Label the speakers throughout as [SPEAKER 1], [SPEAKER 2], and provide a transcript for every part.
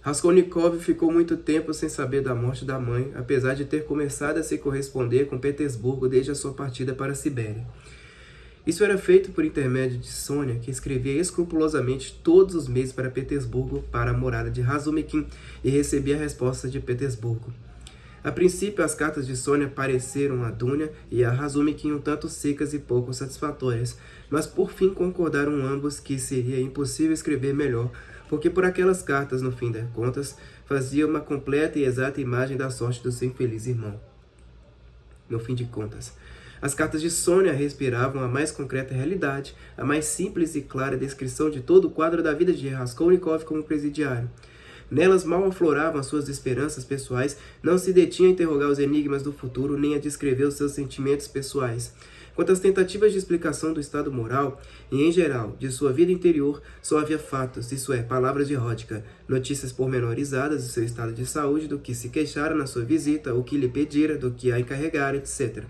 [SPEAKER 1] Raskolnikov ficou muito tempo sem saber da morte da mãe, apesar de ter começado a se corresponder com Petersburgo desde a sua partida para a Sibéria. Isso era feito por intermédio de Sônia, que escrevia escrupulosamente todos os meses para Petersburgo, para a morada de Razumikin, e recebia respostas de Petersburgo. A princípio, as cartas de Sônia pareceram a Dunya e a Razumikin um tanto secas e pouco satisfatórias, mas por fim concordaram ambos que seria impossível escrever melhor, porque por aquelas cartas, no fim das contas, fazia uma completa e exata imagem da sorte do seu infeliz irmão. No fim de contas, as cartas de Sônia respiravam a mais concreta realidade, a mais simples e clara descrição de todo o quadro da vida de Raskolnikov como presidiário. Nelas mal afloravam as suas esperanças pessoais, não se detinha a interrogar os enigmas do futuro, nem a descrever os seus sentimentos pessoais. Quanto às tentativas de explicação do estado moral, e em geral, de sua vida interior, só havia fatos, isso é, palavras de Rodka, notícias pormenorizadas do seu estado de saúde, do que se queixara na sua visita, o que lhe pedira, do que a encarregara, etc.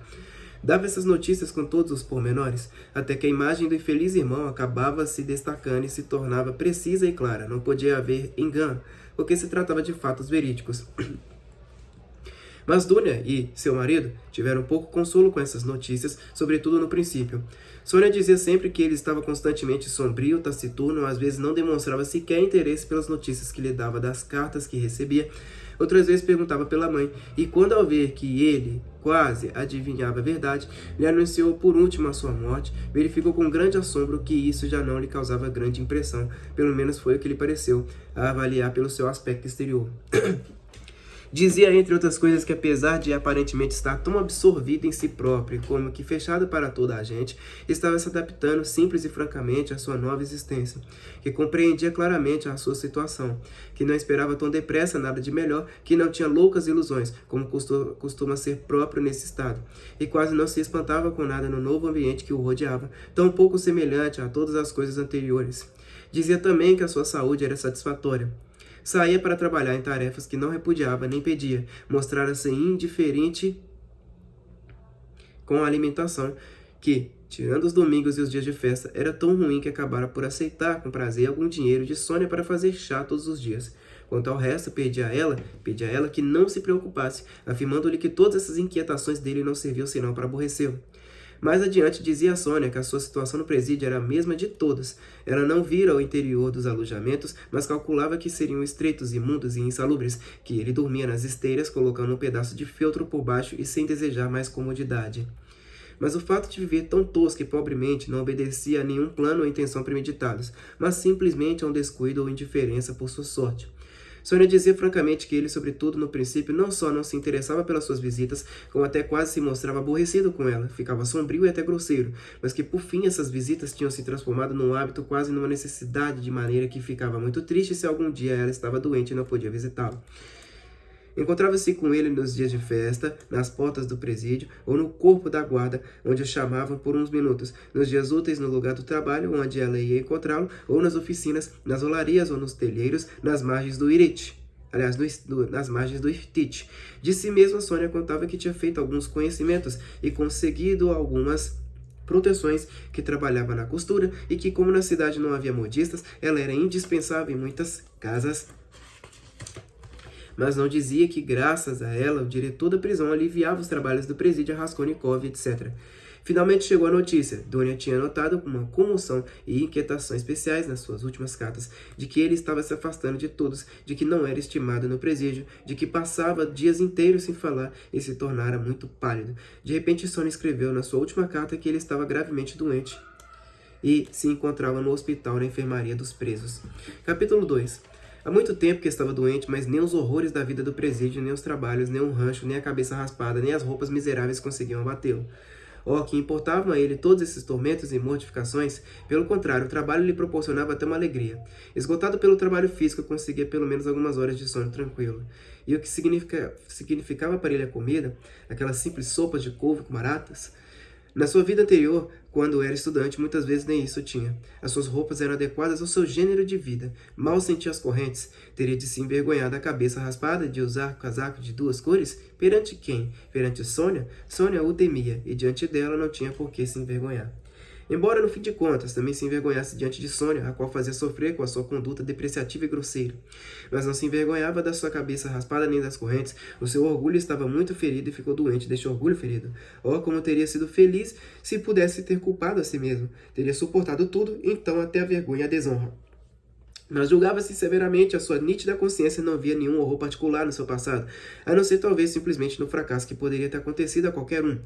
[SPEAKER 1] Dava essas notícias com todos os pormenores, até que a imagem do infeliz irmão acabava se destacando e se tornava precisa e clara. Não podia haver engano, porque se tratava de fatos verídicos. Mas Dunya e seu marido tiveram pouco consolo com essas notícias, sobretudo no princípio. Sônia dizia sempre que ele estava constantemente sombrio, taciturno, às vezes não demonstrava sequer interesse pelas notícias que lhe dava das cartas que recebia, outras vezes perguntava pela mãe, e quando ao ver que ele quase adivinhava a verdade, lhe anunciou por último a sua morte, verificou com grande assombro que isso já não lhe causava grande impressão, pelo menos foi o que lhe pareceu, a avaliar pelo seu aspecto exterior. Dizia, entre outras coisas, que apesar de aparentemente estar tão absorvido em si próprio, como que fechado para toda a gente, estava se adaptando simples e francamente à sua nova existência, que compreendia claramente a sua situação, que não esperava tão depressa nada de melhor, que não tinha loucas ilusões, como costuma ser próprio nesse estado, e quase não se espantava com nada no novo ambiente que o rodeava, tão pouco semelhante a todas as coisas anteriores. Dizia também que a sua saúde era satisfatória. Saía para trabalhar em tarefas que não repudiava nem pedia, mostrara-se indiferente com a alimentação, que, tirando os domingos e os dias de festa, era tão ruim que acabara por aceitar com prazer algum dinheiro de Sônia para fazer chá todos os dias. Quanto ao resto, pedia a ela que não se preocupasse, afirmando-lhe que todas essas inquietações dele não serviam senão para aborrecê-lo. Mais adiante dizia a Sônia que a sua situação no presídio era a mesma de todas. Ela não vira o interior dos alojamentos, mas calculava que seriam estreitos, imundos e insalubres, que ele dormia nas esteiras, colocando um pedaço de feltro por baixo e sem desejar mais comodidade. Mas o fato de viver tão tosco e pobremente não obedecia a nenhum plano ou intenção premeditados, mas simplesmente a um descuido ou indiferença por sua sorte. Sônia dizia francamente que ele, sobretudo no princípio, não só não se interessava pelas suas visitas, como até quase se mostrava aborrecido com ela, ficava sombrio e até grosseiro, mas que por fim essas visitas tinham se transformado num hábito, quase numa necessidade, de maneira que ficava muito triste se algum dia ela estava doente e não podia visitá-lo. Encontrava-se com ele nos dias de festa, nas portas do presídio, ou no corpo da guarda, onde o chamavam por uns minutos, nos dias úteis no lugar do trabalho, onde ela ia encontrá-lo, ou nas oficinas, nas olarias ou nos telheiros, nas margens do Irtych. Aliás, nas margens do Irtych. De si mesma, Sônia contava que tinha feito alguns conhecimentos e conseguido algumas proteções, que trabalhava na costura e que, como na cidade não havia modistas, ela era indispensável em muitas casas. Mas não dizia que, graças a ela, o diretor da prisão aliviava os trabalhos do presídio a Raskolnikov, etc. Finalmente chegou a notícia. Dunya tinha notado com uma comoção e inquietação especiais nas suas últimas cartas, de que ele estava se afastando de todos, de que não era estimado no presídio, de que passava dias inteiros sem falar e se tornara muito pálido. De repente, Sônia escreveu na sua última carta que ele estava gravemente doente e se encontrava no hospital na enfermaria dos presos. Capítulo 2. Há muito tempo que estava doente, mas nem os horrores da vida do presídio, nem os trabalhos, nem o rancho, nem a cabeça raspada, nem as roupas miseráveis conseguiam abatê-lo. Oh, que importavam a ele todos esses tormentos e mortificações? Pelo contrário, o trabalho lhe proporcionava até uma alegria. Esgotado pelo trabalho físico, conseguia pelo menos algumas horas de sono tranquilo. E o que significava para ele a comida, aquelas simples sopas de couve com baratas? Na sua vida anterior, quando era estudante, muitas vezes nem isso tinha. As suas roupas eram adequadas ao seu gênero de vida. Mal sentia as correntes. Teria de se envergonhar da cabeça raspada, de usar casaco de duas cores? Perante quem? Perante Sônia? Sônia o temia, e diante dela não tinha por que se envergonhar. Embora, no fim de contas, também se envergonhasse diante de Sônia, a qual fazia sofrer com a sua conduta depreciativa e grosseira. Mas não se envergonhava da sua cabeça raspada nem das correntes. O seu orgulho estava muito ferido e ficou doente deste orgulho ferido. Oh, como teria sido feliz se pudesse ter culpado a si mesmo. Teria suportado tudo, então até a vergonha e a desonra. Mas julgava-se severamente, a sua nítida consciência não via nenhum horror particular no seu passado, a não ser talvez simplesmente no fracasso que poderia ter acontecido a qualquer um.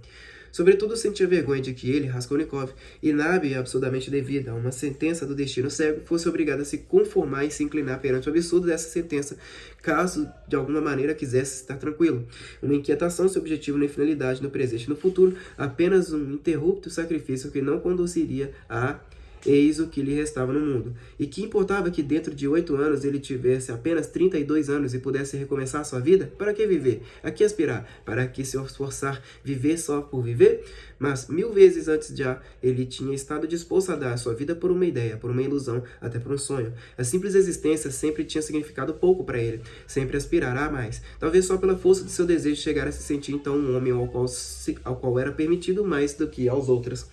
[SPEAKER 1] Sobretudo sentia vergonha de que ele, Raskolnikov, inábil e absurdamente devido a uma sentença do destino cego, fosse obrigado a se conformar e se inclinar perante o absurdo dessa sentença, caso de alguma maneira quisesse estar tranquilo. Uma inquietação sem objetivo nem finalidade no presente e no futuro, apenas um interrupto sacrifício que não conduziria a eis o que lhe restava no mundo. E que importava que dentro de 8 anos ele tivesse apenas 32 anos e pudesse recomeçar sua vida? Para que viver? A que aspirar? Para que se esforçar? Viver só por viver? Mas 1000 vezes antes já, ele tinha estado disposto a dar sua vida por uma ideia, por uma ilusão, até por um sonho. A simples existência sempre tinha significado pouco para ele. Sempre aspirará a mais. Talvez só pela força de seu desejo chegar a se sentir então um homem ao qual era permitido mais do que aos outros.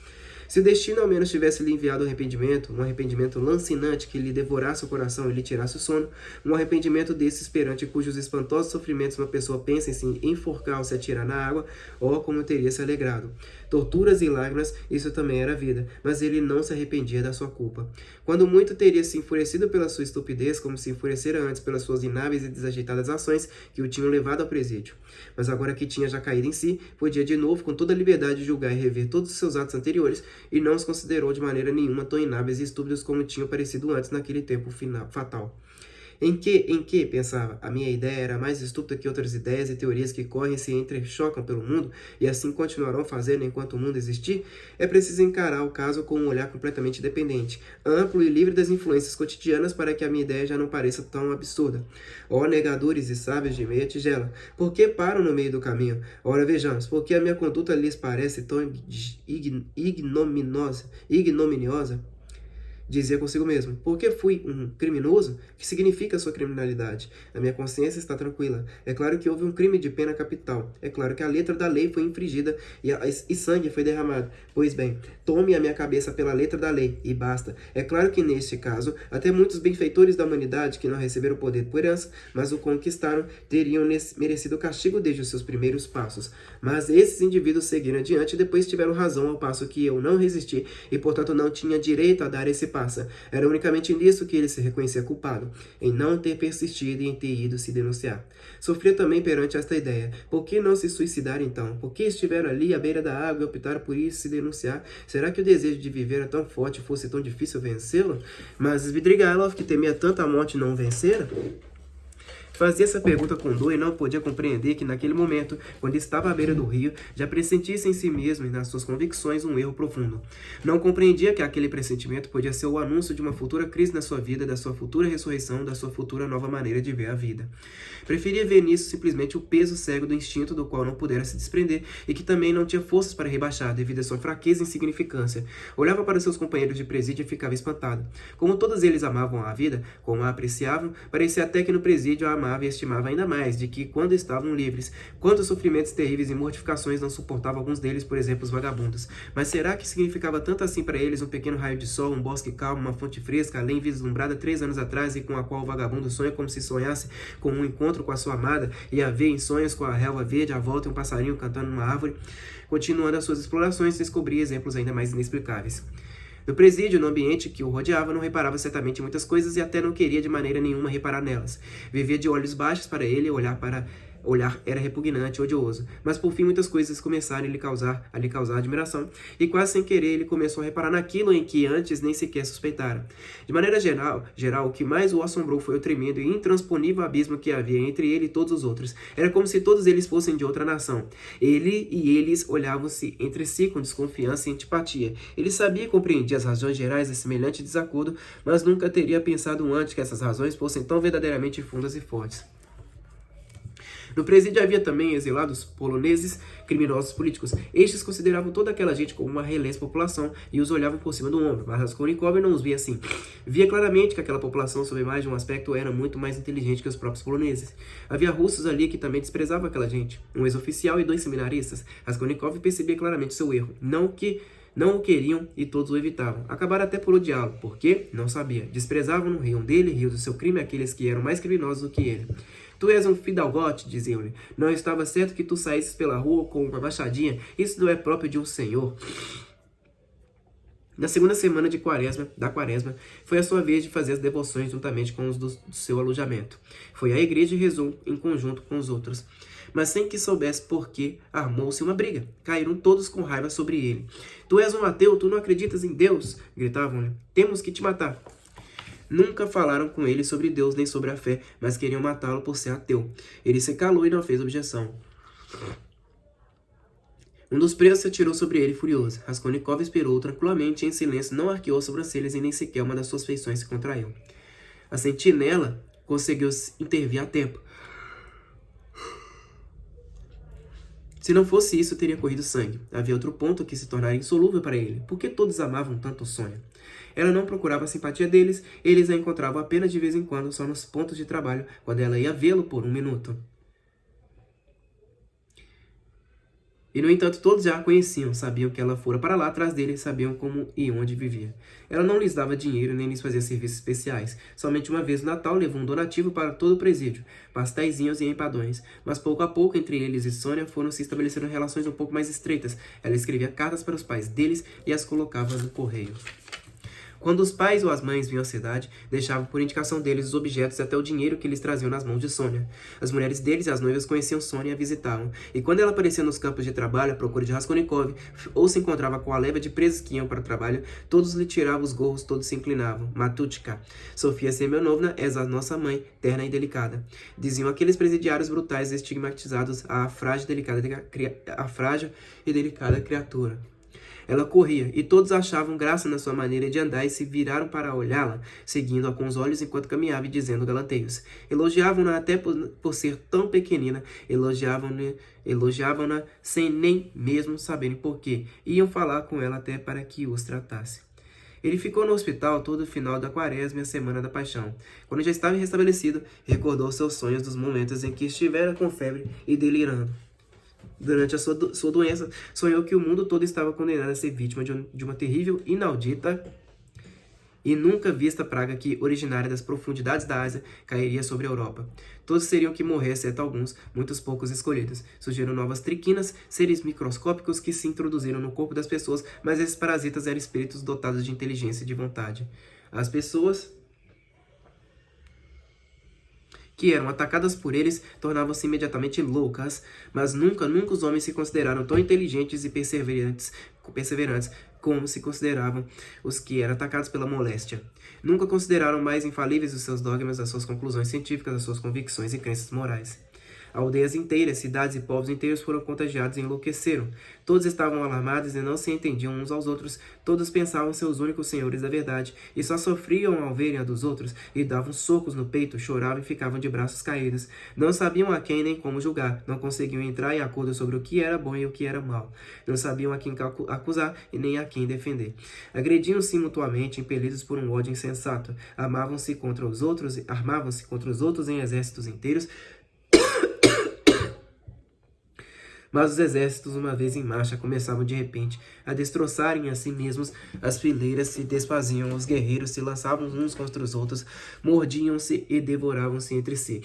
[SPEAKER 1] Se o destino ao menos tivesse lhe enviado um arrependimento lancinante que lhe devorasse o coração e lhe tirasse o sono, um arrependimento desse perante cujos espantosos sofrimentos uma pessoa pensa em se enforcar ou se atirar na água, oh, como teria se alegrado. Torturas e lágrimas, isso também era vida, mas ele não se arrependia da sua culpa. Quando muito teria se enfurecido pela sua estupidez, como se enfurecera antes pelas suas inábeis e desajeitadas ações que o tinham levado ao presídio. Mas agora que tinha já caído em si, podia de novo com toda a liberdade julgar e rever todos os seus atos anteriores, e não os considerou de maneira nenhuma tão inábeis e estúpidos como tinham parecido antes naquele tempo fatal. Em que, pensava, a minha ideia era mais estúpida que outras ideias e teorias que correm e se entrechocam pelo mundo e assim continuarão fazendo enquanto o mundo existir? É preciso encarar o caso com um olhar completamente independente, amplo e livre das influências cotidianas para que a minha ideia já não pareça tão absurda. Ó negadores e sábios de meia tigela, por que param no meio do caminho? Ora vejamos, por que a minha conduta lhes parece tão ignominiosa? Dizia consigo mesmo, porque fui um criminoso? Que significa a sua criminalidade? A minha consciência está tranquila. É claro que houve um crime de pena capital. É claro que a letra da lei foi infringida e sangue foi derramado. Pois bem, tome a minha cabeça pela letra da lei, e basta. É claro que neste caso, até muitos benfeitores da humanidade que não receberam o poder por herança, mas o conquistaram, teriam merecido o castigo desde os seus primeiros passos. Mas esses indivíduos seguiram adiante e depois tiveram razão ao passo que eu não resisti e, portanto, não tinha direito a dar esse passo. Era unicamente nisso que ele se reconhecia culpado, em não ter persistido e em ter ido se denunciar. Sofria também perante esta ideia. Por que não se suicidar então? Por que estiveram ali à beira da água e optaram por ir se denunciar? Será que o desejo de viver era tão forte e fosse tão difícil vencê-lo? Mas Svidrigailov, que temia tanto a morte, não vencera? Fazia essa pergunta com dor e não podia compreender que naquele momento, quando estava à beira do rio, já pressentisse em si mesmo e nas suas convicções um erro profundo. Não compreendia que aquele pressentimento podia ser o anúncio de uma futura crise na sua vida, da sua futura ressurreição, da sua futura nova maneira de ver a vida. Preferia ver nisso simplesmente o peso cego do instinto do qual não pudera se desprender e que também não tinha forças para rebaixar devido à sua fraqueza e insignificância. Olhava para seus companheiros de presídio e ficava espantado. Como todos eles amavam a vida, como a apreciavam, parecia até que no presídio a amava e estimava ainda mais, de que, quando estavam livres, quantos sofrimentos terríveis e mortificações não suportavam alguns deles, por exemplo, os vagabundos. Mas será que significava tanto assim para eles um pequeno raio de sol, um bosque calmo, uma fonte fresca, além vislumbrada 3 anos atrás e com a qual o vagabundo sonha como se sonhasse com um encontro com a sua amada e a ver em sonhos com a relva verde à volta e um passarinho cantando numa árvore? Continuando as suas explorações, descobria exemplos ainda mais inexplicáveis. No presídio, no ambiente que o rodeava, não reparava certamente em muitas coisas e até não queria de maneira nenhuma reparar nelas. Vivia de olhos baixos para ele, olhar era repugnante, odioso, mas por fim muitas coisas começaram a lhe causar admiração, e quase sem querer ele começou a reparar naquilo em que antes nem sequer suspeitara. De maneira geral, o que mais o assombrou foi o tremendo e intransponível abismo que havia entre ele e todos os outros. Era como se todos eles fossem de outra nação. Ele e eles olhavam-se entre si com desconfiança e antipatia. Ele sabia e compreendia as razões gerais de semelhante desacordo, mas nunca teria pensado antes que essas razões fossem tão verdadeiramente fundas e fortes. No presídio havia também exilados poloneses, criminosos políticos. Estes consideravam toda aquela gente como uma relés população e os olhavam por cima do ombro, mas Raskolnikov não os via assim. Via claramente que aquela população, sob mais de um aspecto, era muito mais inteligente que os próprios poloneses. Havia russos ali que também desprezavam aquela gente. Um ex-oficial e 2 seminaristas. Raskolnikov percebia claramente seu erro. Não que Não o queriam e todos o evitavam. Acabaram até por odiá-lo, porque, não sabia, desprezavam-no, riam dele, riam do seu crime aqueles que eram mais criminosos do que ele. Tu és um fidalgote, diziam-lhe. Não estava certo que tu saísses pela rua com uma machadinha? Isso não é próprio de um senhor. Na segunda semana da quaresma, foi a sua vez de fazer as devoções juntamente com os do seu alojamento. Foi à igreja e rezou em conjunto com os outros. Mas sem que soubesse por que, armou-se uma briga. Caíram todos com raiva sobre ele. Tu és um ateu, tu não acreditas em Deus? Gritavam-lhe. Temos que te matar. Nunca falaram com ele sobre Deus nem sobre a fé, mas queriam matá-lo por ser ateu. Ele se calou e não fez objeção. Um dos presos se atirou sobre ele furioso. Raskolnikov esperou tranquilamente e em silêncio não arqueou as sobrancelhas e nem sequer uma das suas feições se contraiu. A sentinela conseguiu intervir a tempo. Se não fosse isso, teria corrido sangue. Havia outro ponto que se tornara insolúvel para ele. Por que todos amavam tanto Sônia? Ela não procurava a simpatia deles, eles a encontravam apenas de vez em quando, só nos pontos de trabalho, quando ela ia vê-lo por um minuto. E, no entanto, todos já a conheciam, sabiam que ela fora para lá atrás dele, sabiam como e onde vivia. Ela não lhes dava dinheiro nem lhes fazia serviços especiais. Somente uma vez no Natal levou um donativo para todo o presídio, pastéisinhos e empadões. Mas pouco a pouco, entre eles e Sônia, foram se estabelecendo relações um pouco mais estreitas. Ela escrevia cartas para os pais deles e as colocava no correio. Quando os pais ou as mães vinham à cidade, deixavam por indicação deles os objetos e até o dinheiro que eles traziam nas mãos de Sônia. As mulheres deles e as noivas conheciam Sônia e a visitavam. E quando ela aparecia nos campos de trabalho à procura de Raskolnikov, ou se encontrava com a leva de presos que iam para o trabalho, todos lhe tiravam os gorros, todos se inclinavam. Matutka, Sofia Semyonovna, és a nossa mãe, terna e delicada. Diziam aqueles presidiários brutais estigmatizados à frágil e delicada criatura. Ela corria, e todos achavam graça na sua maneira de andar e se viraram para olhá-la, seguindo-a com os olhos enquanto caminhava e dizendo galanteios. Elogiavam-na até por ser tão pequenina, elogiavam-na sem nem mesmo saberem por quê. Iam falar com ela até para que os tratasse. Ele ficou no hospital todo o final da quaresma e a semana da paixão. Quando já estava restabelecido, recordou seus sonhos dos momentos em que estivera com febre e delirando. Durante a sua doença, sonhou que o mundo todo estava condenado a ser vítima de uma terrível, inaudita e nunca vista praga que, originária das profundidades da Ásia, cairia sobre a Europa. Todos seriam que morrer, exceto alguns, muitos poucos escolhidos. Surgiram novas triquinas, seres microscópicos que se introduziram no corpo das pessoas, mas esses parasitas eram espíritos dotados de inteligência e de vontade. As pessoas que eram atacadas por eles tornavam-se imediatamente loucas, mas nunca os homens se consideraram tão inteligentes e perseverantes como se consideravam os que eram atacados pela moléstia. Nunca consideraram mais infalíveis os seus dogmas, as suas conclusões científicas, as suas convicções e crenças morais. Aldeias inteiras, cidades e povos inteiros foram contagiados e enlouqueceram. Todos estavam alarmados e não se entendiam uns aos outros. Todos pensavam ser os únicos senhores da verdade e só sofriam ao verem a dos outros e davam socos no peito, choravam e ficavam de braços caídos. Não sabiam a quem nem como julgar. Não conseguiam entrar em acordo sobre o que era bom e o que era mal. Não sabiam a quem acusar e nem a quem defender. Agrediam-se mutuamente, impelidos por um ódio insensato. Armavam-se contra os outros em exércitos inteiros. Mas os exércitos, uma vez em marcha, começavam de repente a destroçarem a si mesmos, as fileiras se desfaziam, os guerreiros se lançavam uns contra os outros, mordiam-se e devoravam-se entre si.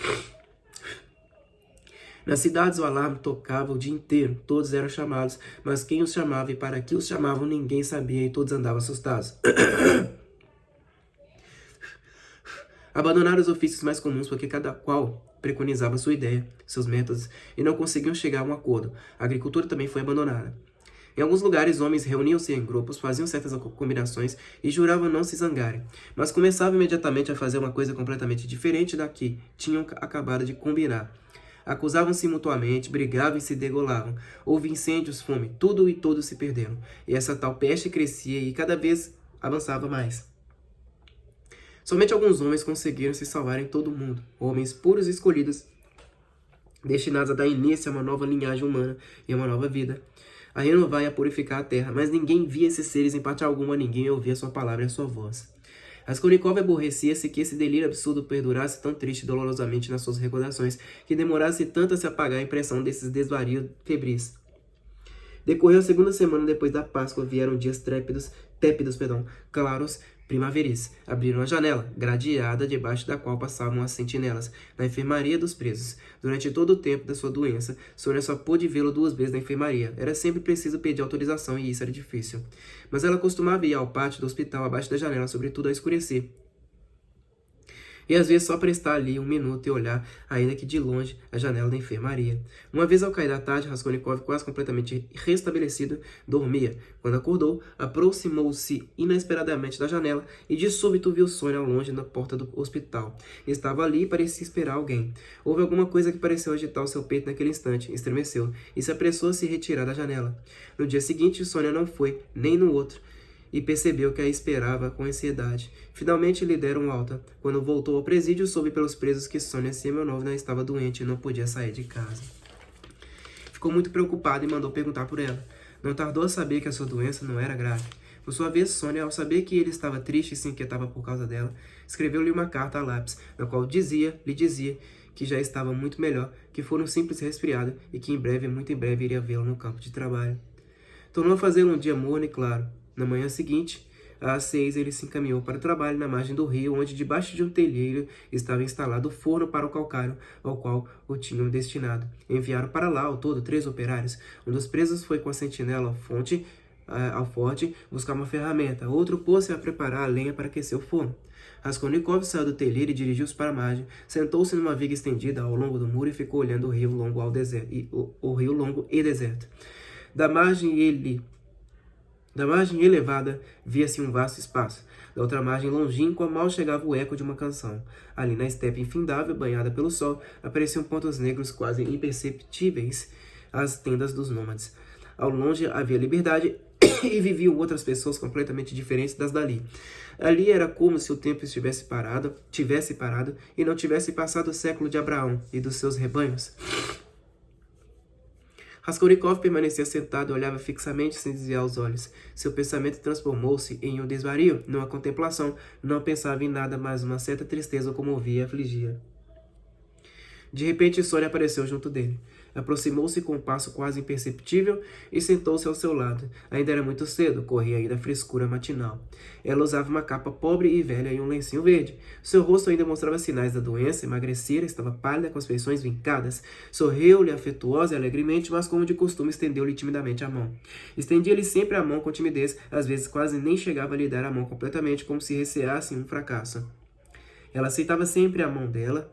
[SPEAKER 1] Nas cidades o alarme tocava o dia inteiro, todos eram chamados, mas quem os chamava e para que os chamavam ninguém sabia e todos andavam assustados. Abandonaram os ofícios mais comuns porque cada qual preconizava sua ideia, seus métodos, e não conseguiam chegar a um acordo. A agricultura também foi abandonada. Em alguns lugares, homens reuniam-se em grupos, faziam certas combinações e juravam não se zangarem, mas começavam imediatamente a fazer uma coisa completamente diferente da que tinham acabado de combinar. Acusavam-se mutuamente, brigavam e se degolavam. Houve incêndios, fome, tudo e todos se perderam. E essa tal peste crescia e cada vez avançava mais. Somente alguns homens conseguiram se salvar em todo o mundo, homens puros e escolhidos, destinados a dar início a uma nova linhagem humana e a uma nova vida, a renovar e a purificar a terra, mas ninguém via esses seres em parte alguma, ninguém ouvia sua palavra e a sua voz. Raskolnikov aborrecia-se que esse delírio absurdo perdurasse tão triste e dolorosamente nas suas recordações, que demorasse tanto a se apagar a impressão desses desvarios febris. Decorreu a segunda semana depois da Páscoa, vieram dias tépidos, claros, primaveris. Abriram a janela, gradeada, debaixo da qual passavam as sentinelas, na enfermaria dos presos. Durante todo o tempo da sua doença, Sônia só pôde vê-lo 2 vezes na enfermaria. Era sempre preciso pedir autorização e isso era difícil. Mas ela costumava ir ao pátio do hospital, abaixo da janela, sobretudo ao escurecer. E às vezes só para estar ali 1 minuto e olhar, ainda que de longe, a janela da enfermaria. Uma vez ao cair da tarde, Raskolnikov, quase completamente restabelecido, dormia. Quando acordou, aproximou-se inesperadamente da janela e de súbito viu Sônia ao longe na porta do hospital. Estava ali e parecia esperar alguém. Houve alguma coisa que pareceu agitar o seu peito naquele instante, estremeceu e se apressou a se retirar da janela. No dia seguinte, Sônia não foi, nem no outro, e percebeu que a esperava com ansiedade. Finalmente lhe deram alta. Quando voltou ao presídio, soube pelos presos que Sônia Semyonovna estava doente e não podia sair de casa. Ficou muito preocupado e mandou perguntar por ela. Não tardou a saber que a sua doença não era grave. Por sua vez, Sônia, ao saber que ele estava triste e se inquietava por causa dela, escreveu-lhe uma carta a lápis, na qual lhe dizia que já estava muito melhor, que foi um simples resfriado e que em breve, muito em breve, iria vê-lo no campo de trabalho. Tornou a fazer um dia morno e claro. Na manhã seguinte, às 6, ele se encaminhou para o trabalho na margem do rio, onde debaixo de um telheiro estava instalado o forno para o calcário, ao qual o tinham destinado. Enviaram para lá, ao todo, 3 operários. Um dos presos foi com a sentinela ao forte buscar uma ferramenta. Outro pôs-se a preparar a lenha para aquecer o forno. Raskolnikov saiu do telheiro e dirigiu-se para a margem. Sentou-se numa viga estendida ao longo do muro e ficou olhando o rio longo e deserto. Da margem elevada, via-se um vasto espaço. Da outra margem longínqua, mal chegava o eco de uma canção. Ali na estepe infindável, banhada pelo sol, apareciam pontos negros quase imperceptíveis, as tendas dos nômades. Ao longe havia liberdade e viviam outras pessoas completamente diferentes das dali. Ali era como se o tempo tivesse parado e não tivesse passado o século de Abraão e dos seus rebanhos. Raskolnikov permanecia sentado e olhava fixamente sem desviar os olhos. Seu pensamento transformou-se em um desvario, numa contemplação. Não pensava em nada, mas uma certa tristeza o comovia e afligia. De repente, Sônia apareceu junto dele. Aproximou-se com um passo quase imperceptível e sentou-se ao seu lado. Ainda era muito cedo, corria ainda a frescura matinal. Ela usava uma capa pobre e velha e um lencinho verde. Seu rosto ainda mostrava sinais da doença, emagrecera, estava pálida, com as feições vincadas. Sorriu-lhe afetuosa e alegremente, mas como de costume estendeu-lhe timidamente a mão. Estendia-lhe sempre a mão com timidez, às vezes quase nem chegava a lhe dar a mão completamente, como se receasse um fracasso. Ele aceitava sempre a mão dela,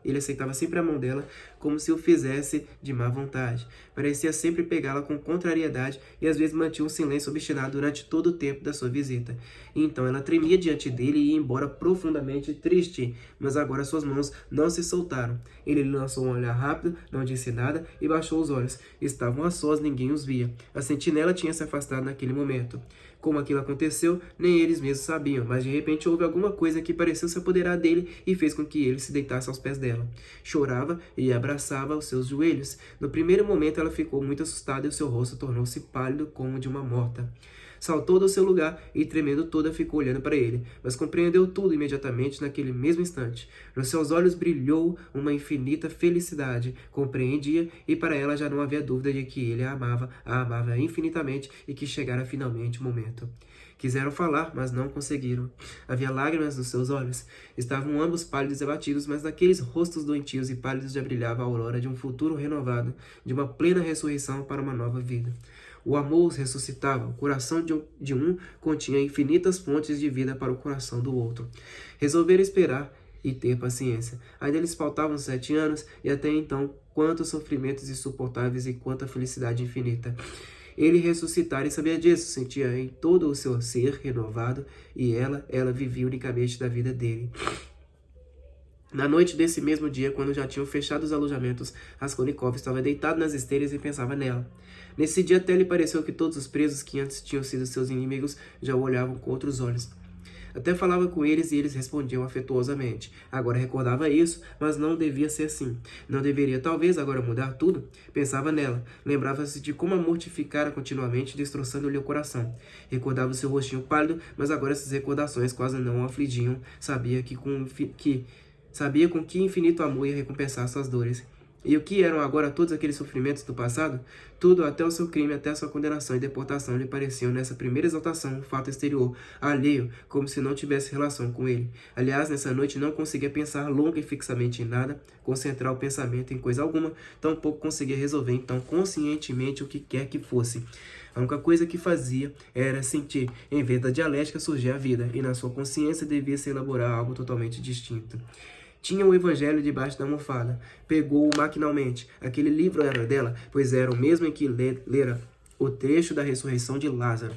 [SPEAKER 1] como se o fizesse de má vontade. Parecia sempre pegá-la com contrariedade e às vezes mantinha um silêncio obstinado durante todo o tempo da sua visita. E então ela tremia diante dele e ia embora profundamente triste, mas agora suas mãos não se soltaram. Ele lhe lançou um olhar rápido, não disse nada e baixou os olhos. Estavam a sós, ninguém os via. A sentinela tinha se afastado naquele momento. Como aquilo aconteceu, nem eles mesmos sabiam, mas de repente houve alguma coisa que pareceu se apoderar dele e fez com que ele se deitasse aos pés dela. Chorava e abraçava os seus joelhos. No primeiro momento ela ficou muito assustada e o seu rosto tornou-se pálido como de uma morta. Saltou do seu lugar e, tremendo toda, ficou olhando para ele, mas compreendeu tudo imediatamente naquele mesmo instante. Nos seus olhos brilhou uma infinita felicidade. Compreendia e para ela já não havia dúvida de que ele a amava infinitamente e que chegara finalmente o momento. Quiseram falar, mas não conseguiram. Havia lágrimas nos seus olhos. Estavam ambos pálidos e abatidos, mas naqueles rostos doentios e pálidos já brilhava a aurora de um futuro renovado, de uma plena ressurreição para uma nova vida. O amor os ressuscitava. O coração de um continha infinitas fontes de vida para o coração do outro. Resolveram esperar e ter paciência. Ainda lhes faltavam 7 anos, e até então, quantos sofrimentos insuportáveis e quanta felicidade infinita. Ele ressuscitara e sabia disso, sentia em todo o seu ser renovado, e ela vivia unicamente da vida dele. Na noite desse mesmo dia, quando já tinham fechado os alojamentos, Raskolnikov estava deitado nas esteiras e pensava nela. Nesse dia até lhe pareceu que todos os presos que antes tinham sido seus inimigos já o olhavam com outros olhos. Até falava com eles e eles respondiam afetuosamente. Agora recordava isso, mas não devia ser assim. Não deveria talvez agora mudar tudo? Pensava nela. Lembrava-se de como a mortificara continuamente, destroçando-lhe o coração. Recordava o seu rostinho pálido, mas agora essas recordações quase não o afligiam. Sabia com que infinito amor ia recompensar suas dores. E o que eram agora todos aqueles sofrimentos do passado? Tudo, até o seu crime, até a sua condenação e deportação, lhe pareciam nessa primeira exaltação um fato exterior, alheio, como se não tivesse relação com ele. Aliás, nessa noite não conseguia pensar longa e fixamente em nada, concentrar o pensamento em coisa alguma, tampouco conseguia resolver então conscientemente o que quer que fosse. A única coisa que fazia era sentir, em vez da dialética surgia a vida, e na sua consciência devia se elaborar algo totalmente distinto. Tinha o evangelho debaixo da almofada. Pegou-o maquinalmente. Aquele livro era dela, pois era o mesmo em que lera o trecho da ressurreição de Lázaro.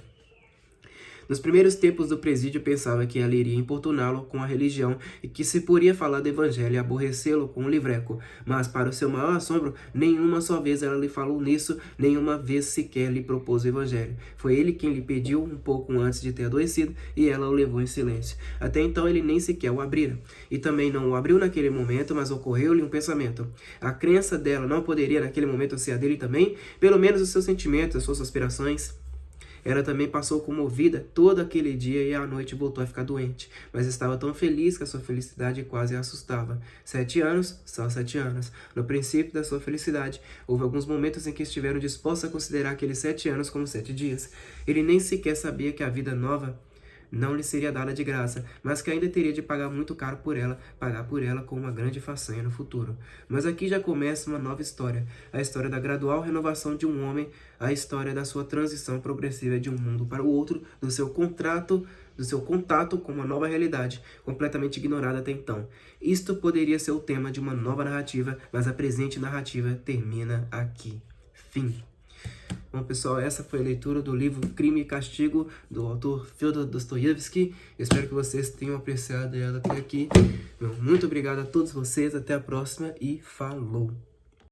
[SPEAKER 1] Nos primeiros tempos do presídio, pensava que ela iria importuná-lo com a religião e que se poderia falar do evangelho e aborrecê-lo com o livreco. Mas, para o seu maior assombro, nenhuma só vez ela lhe falou nisso, nenhuma vez sequer lhe propôs o evangelho. Foi ele quem lhe pediu um pouco antes de ter adoecido e ela o levou em silêncio. Até então ele nem sequer o abrira. E também não o abriu naquele momento, mas ocorreu-lhe um pensamento. A crença dela não poderia naquele momento ser a dele também? Pelo menos os seus sentimentos, as suas aspirações. Ela também passou comovida todo aquele dia e à noite voltou a ficar doente. Mas estava tão feliz que a sua felicidade quase a assustava. 7 anos, só 7 anos. No princípio da sua felicidade, houve alguns momentos em que estiveram dispostos a considerar aqueles 7 anos como 7 dias. Ele nem sequer sabia que a vida nova não lhe seria dada de graça, mas que ainda teria de pagar muito caro por ela, pagar por ela com uma grande façanha no futuro. Mas aqui já começa uma nova história, a história da gradual renovação de um homem, a história da sua transição progressiva de um mundo para o outro, do seu contato com uma nova realidade, completamente ignorada até então. Isto poderia ser o tema de uma nova narrativa, mas a presente narrativa termina aqui. Fim. Bom, pessoal, essa foi a leitura do livro Crime e Castigo, do autor Fyodor Dostoiévski. Espero que vocês tenham apreciado ela até aqui. Muito obrigado a todos vocês, até a próxima e falou!